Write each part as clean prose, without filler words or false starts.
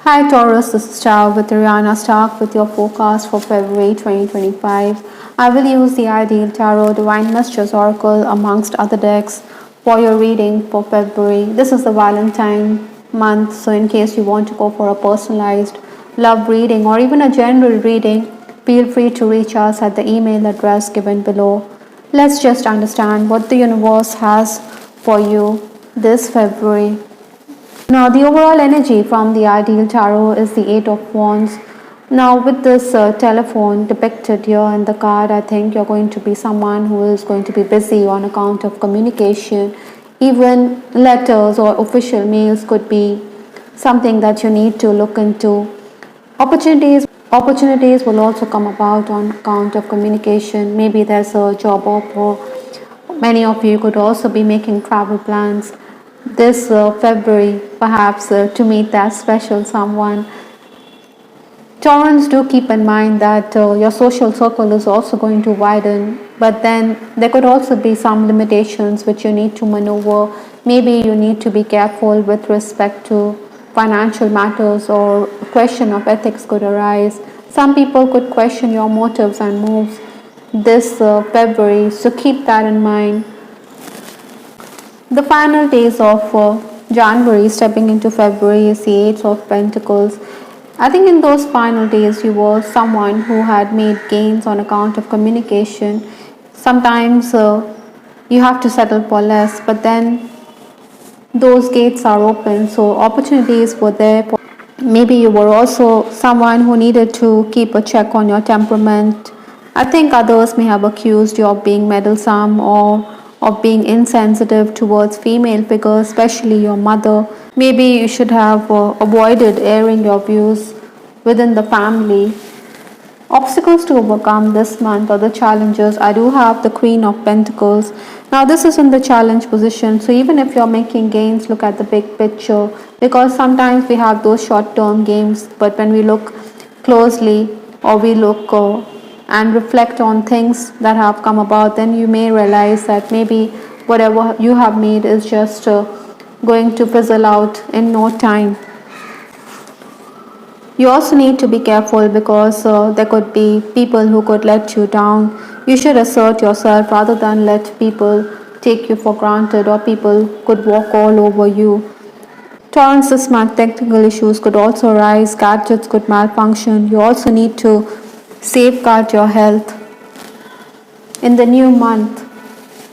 Hi Taurus, this is Chow with Ariana Stark with your forecast for February 2025. I will use the Ideal Tarot Divine Mistress Oracle amongst other decks for your reading for February. This is the Valentine month, so in case you want to go for a personalized love reading or even a general reading, feel free to reach us at the email address given below. Let's just understand what the universe has for you this February. Now, the overall energy from the Ideal Tarot is the Eight of Wands. Now, with this telephone depicted here in the card, I think you're going to be someone who is going to be busy on account of communication. Even letters or official mails could be something that you need to look into. Opportunities will also come about on account of communication. Maybe there's a job offer. Many of you could also be making travel plans this February, perhaps to meet that special someone. Taurans, do keep in mind that your social circle is also going to widen, but then there could also be some limitations which you need to maneuver. Maybe you need to be careful with respect to financial matters, or a question of ethics could arise. Some people could question your motives and moves this February, so keep that in mind. The final days of January, stepping into February, is the Eight of Pentacles. I think in those final days, you were someone who had made gains on account of communication. Sometimes you have to settle for less, but then those gates are open, so opportunities were there. Maybe you were also someone who needed to keep a check on your temperament. I think others may have accused you of being meddlesome or of being insensitive towards female figures, especially your mother. Maybe you should have avoided airing your views within the family. Obstacles to overcome this month, or the challenges. I do have the Queen of Pentacles. Now this is in the challenge position, so even if you're making gains, look at the big picture, because sometimes we have those short-term gains, but when we look closely, or we look and reflect on things that have come about, then you may realize that maybe whatever you have made is just going to fizzle out in no time. You also need to be careful because there could be people who could let you down. You should assert yourself rather than let people take you for granted, or people could walk all over you. Taurus, this month, technical issues could also arise, gadgets could malfunction. You also need to safeguard your health. In the new month,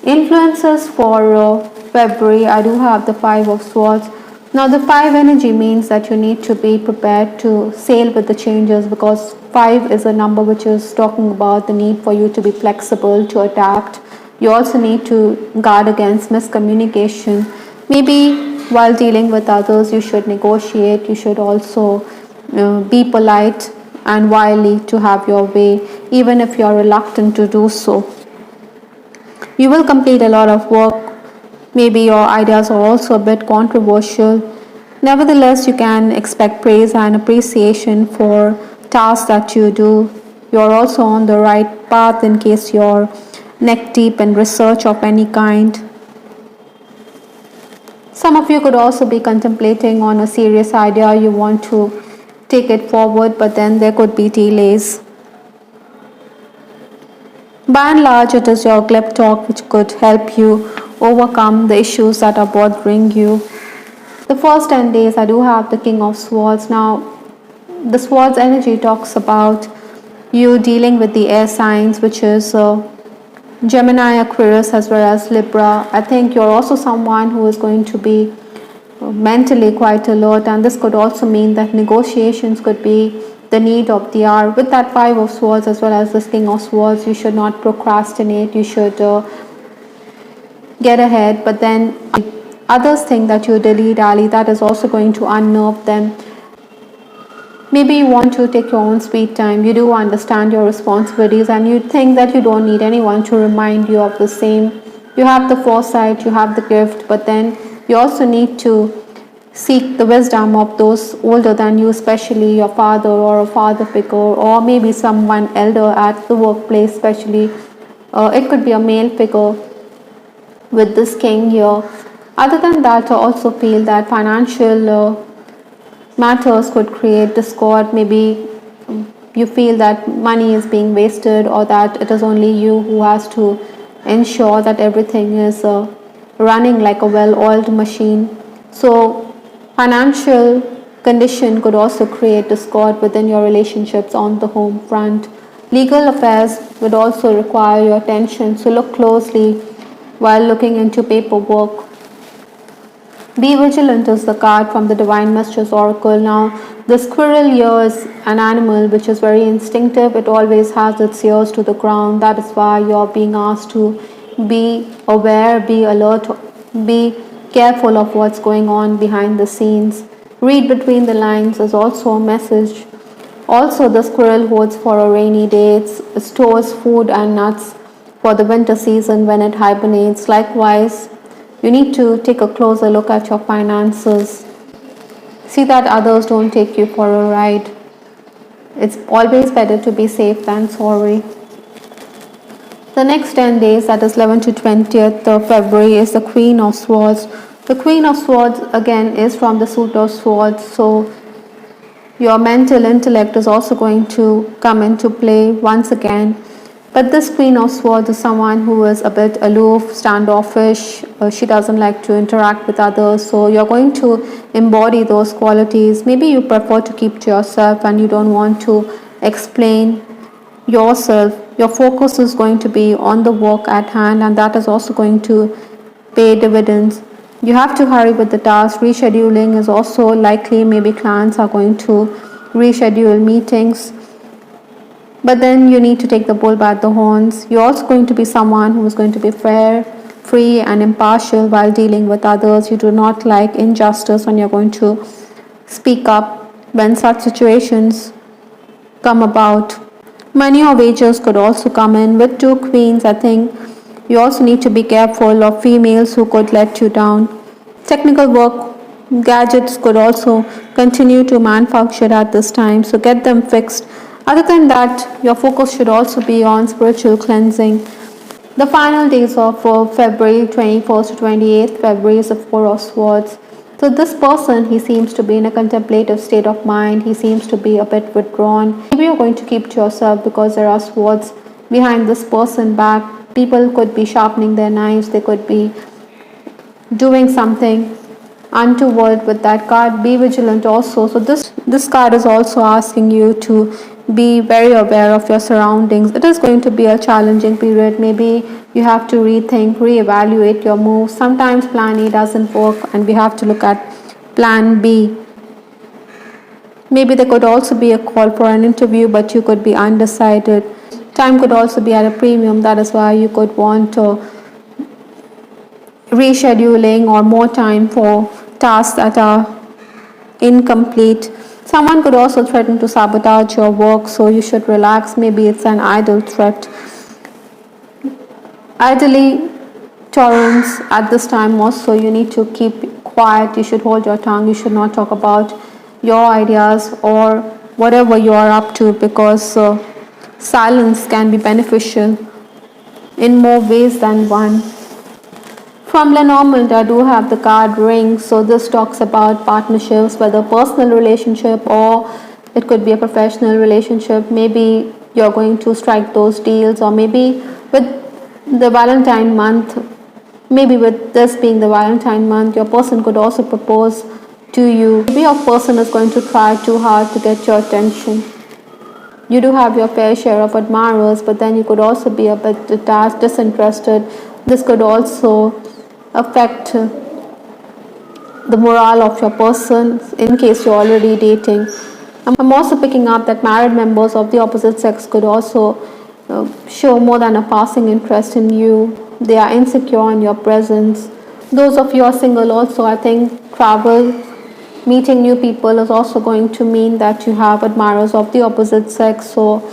influences for February, I do have the Five of Swords. Now the 5 energy means that you need to be prepared to sail with the changes, because 5 is a number which is talking about the need for you to be flexible, to adapt. You also need to guard against miscommunication. Maybe while dealing with others, you should negotiate. You should also be polite and wily to have your way, even if you are reluctant to do so. You will complete a lot of work. Maybe your ideas are also a bit controversial. Nevertheless, you can expect praise and appreciation for tasks that you do. You're also on the right path in case you're neck deep in research of any kind. Some of you could also be contemplating on a serious idea. You want to take it forward, but then there could be delays. By and large, it is your glib talk which could help you overcome the issues that are bothering you. The first 10 days, I do have the King of Swords. Now, the Swords energy talks about you dealing with the air signs, which is Gemini, Aquarius, as well as Libra. I think you're also someone who is going to be mentally quite alert, and this could also mean that negotiations could be the need of the hour. With that Five of Swords as well as this King of Swords, you should not procrastinate. You should get ahead, but then others think that you dilly-dally. That is also going to unnerve them. Maybe you want to take your own sweet time. You do understand your responsibilities, and you think that you don't need anyone to remind you of the same. You have the foresight, you have the gift, but then you also need to seek the wisdom of those older than you, especially your father or a father figure, or maybe someone elder at the workplace, especially. It could be a male figure with this king here. Other than that, I also feel that financial matters could create discord. Maybe you feel that money is being wasted, or that it is only you who has to ensure that everything is running like a well-oiled machine. So financial condition could also create discord within your relationships on the home front. Legal affairs would also require your attention, so look closely while looking into paperwork. Be vigilant is the card from the Divine Messages Oracle. Now, the squirrel here is an animal which is very instinctive. It always has its ears to the ground. That is why you're being asked to be aware, be alert, be careful of what's going on behind the scenes. Read between the lines is also a message. Also, the squirrel holds for a rainy day. It stores food and nuts for the winter season when it hibernates. Likewise, you need to take a closer look at your finances. See that others don't take you for a ride. It's always better to be safe than sorry. The next 10 days, that is 11th to 20th of February, is the Queen of Swords. The Queen of Swords again is from the suit of swords, so your mental intellect is also going to come into play once again. But this Queen of Swords is someone who is a bit aloof, standoffish. She doesn't like to interact with others. So you're going to embody those qualities. Maybe you prefer to keep to yourself and you don't want to explain yourself. Your focus is going to be on the work at hand, and that is also going to pay dividends. You have to hurry with the task. Rescheduling is also likely. Maybe clients are going to reschedule meetings. But then you need to take the bull by the horns. You're also going to be someone who is going to be fair, free and impartial while dealing with others. You do not like injustice, and you're going to speak up when such situations come about. Money or wages could also come in. With two queens, I think you also need to be careful of females who could let you down. Technical work gadgets could also continue to manufacture at this time, so get them fixed. Other than that, your focus should also be on spiritual cleansing. The final days of February 21st to 28th February is the Four of Swords. So this person, he seems to be in a contemplative state of mind. He seems to be a bit withdrawn. Maybe you're going to keep to yourself because there are swords behind this person back. People could be sharpening their knives. They could be doing something untoward with that card. Be vigilant also. So this card is also asking you to be very aware of your surroundings. It is going to be a challenging period. Maybe you have to rethink, reevaluate your moves. Sometimes plan A doesn't work and we have to look at plan B. Maybe there could also be a call for an interview, but you could be undecided. Time could also be at a premium. That is why you could want rescheduling or more time for tasks that are incomplete. Someone could also threaten to sabotage your work, so you should relax. Maybe it's an idle threat. Ideally, Taurus, at this time also, you need to keep quiet. You should hold your tongue. You should not talk about your ideas or whatever you are up to, because silence can be beneficial in more ways than one. From Lenormand, I do have the card Ring. So this talks about partnerships, whether personal relationship or it could be a professional relationship. Maybe you're going to strike those deals, or maybe with the Valentine month, maybe with this being the Valentine month, your person could also propose to you. Maybe your person is going to try too hard to get your attention. You do have your fair share of admirers, but then you could also be a bit detached, disinterested. This could also affect the morale of your person in case you're already dating. I'm also picking up that married members of the opposite sex could also show more than a passing interest in you. They are insecure in your presence. Those of you who are single also, I think travel, meeting new people is also going to mean that you have admirers of the opposite sex. So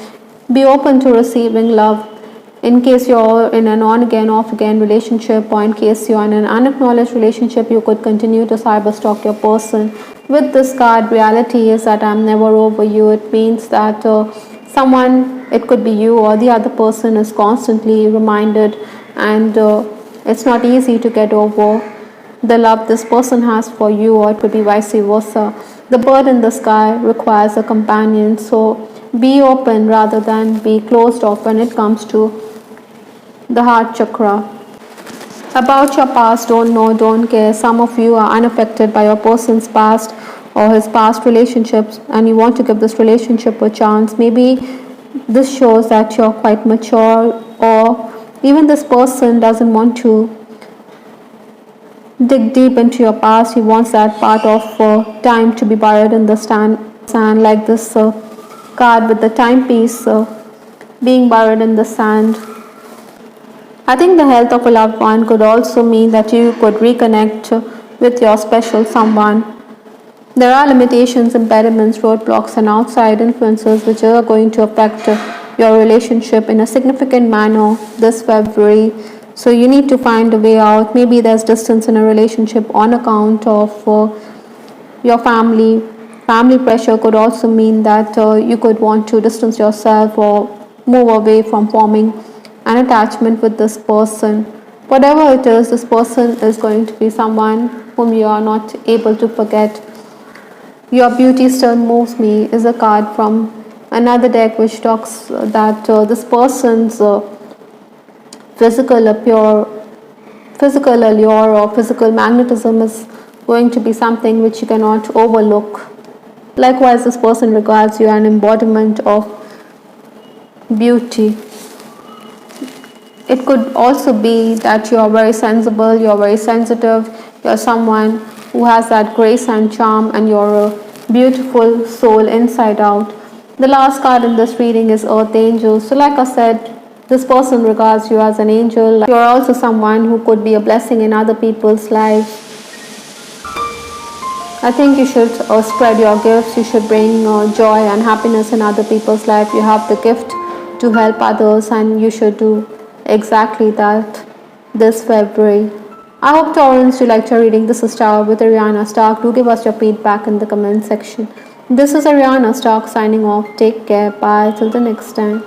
be open to receiving love. In case you're in an on-again, off-again relationship, or in case you're in an unacknowledged relationship, you could continue to cyberstalk your person. With this card, reality is that I'm never over you. It means that someone, it could be you or the other person, is constantly reminded, and it's not easy to get over. the love this person has for you, or it could be vice versa. The bird in the sky requires a companion, so be open rather than be closed off when it comes to the heart chakra. About your past, don't know, don't care. Some of you are unaffected by your person's past or his past relationships, and you want to give this relationship a chance. Maybe this shows that you're quite mature, or even this person doesn't want to dig deep into your past. He wants that part of time to be buried in the sand, like this card with the timepiece being buried in the sand. I think the health of a loved one could also mean that you could reconnect with your special someone. There are limitations, impediments, roadblocks, and outside influences which are going to affect your relationship in a significant manner this February. So you need to find a way out. Maybe there's distance in a relationship on account of your family. Family pressure could also mean that you could want to distance yourself or move away from forming an attachment with this person. Whatever it is, this person is going to be someone whom you are not able to forget. Your beauty still moves me is a card from another deck which talks that this person's physical allure or physical magnetism is going to be something which you cannot overlook. Likewise, this person regards you an embodiment of beauty. It could also be that you are very sensible, you are very sensitive, you are someone who has that grace and charm, and you're a beautiful soul inside out. The last card in this reading is Earth Angel. So like I said, this person regards you as an angel. You're also someone who could be a blessing in other people's lives. I think you should spread your gifts. You should bring joy and happiness in other people's life. You have the gift to help others, and you should do exactly that this February. I hope, Taurus, you liked your reading. This is Tower with Ariana Stark. Do give us your feedback in the comment section. This is Ariana Stark signing off. Take care. Bye. Till the next time.